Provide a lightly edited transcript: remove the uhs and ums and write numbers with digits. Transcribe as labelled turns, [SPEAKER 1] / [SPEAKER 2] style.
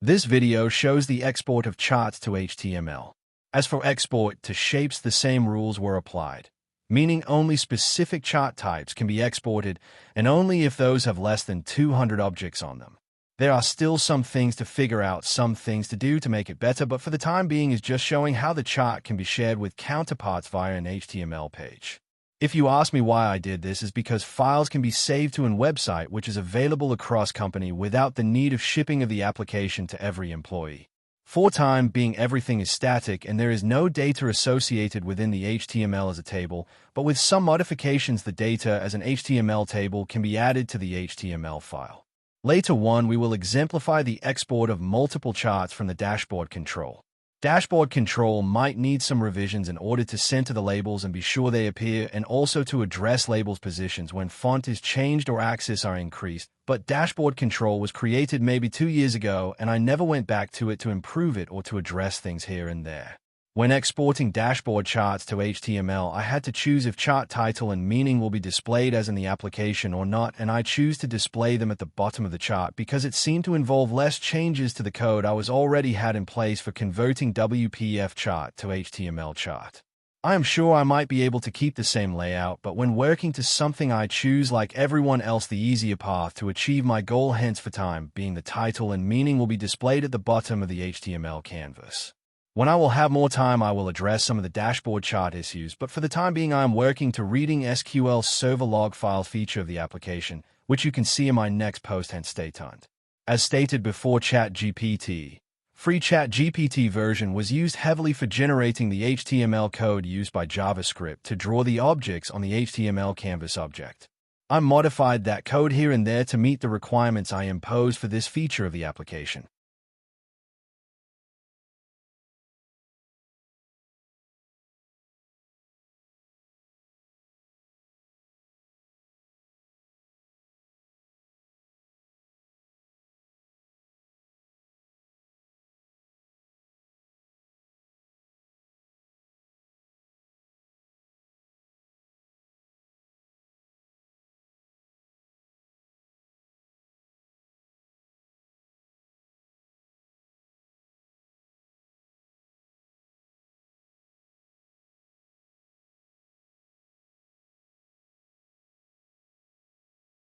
[SPEAKER 1] This video shows the export of charts to HTML. As for export to shapes, the same rules were applied, meaning only specific chart types can be exported and only if those have less than 200 objects on them. There are still some things to figure out, some things to do to make it better, but for the time being is just showing how the chart can be shared with counterparts via an HTML page. If you ask me why I did this, is because files can be saved to a website which is available across company without the need of shipping of the application to every employee. For time being, everything is static and there is no data associated within the HTML as a table, but with some modifications the data as an HTML table can be added to the HTML file. Later on, we will exemplify the export of multiple charts from the dashboard control. Dashboard control might need some revisions in order to center the labels and be sure they appear, and also to address labels positions when font is changed or axes are increased, but dashboard control was created maybe 2 years ago and I never went back to it to improve it or to address things here and there. When exporting dashboard charts to HTML, I had to choose if chart title and meaning will be displayed as in the application or not, and I choose to display them at the bottom of the chart because it seemed to involve less changes to the code I was already had in place for converting WPF chart to HTML chart. I am sure I might be able to keep the same layout, but when working to something I choose like everyone else the easier path to achieve my goal, hence for time being the title and meaning will be displayed at the bottom of the HTML canvas. When I will have more time, I will address some of the dashboard chart issues, but for the time being I am working to reading SQL Server log file feature of the application, which you can see in my next post, hence stay tuned. As stated before, ChatGPT. Free ChatGPT version was used heavily for generating the HTML code used by JavaScript to draw the objects on the HTML canvas object. I modified that code here and there to meet the requirements I imposed for this feature of the application.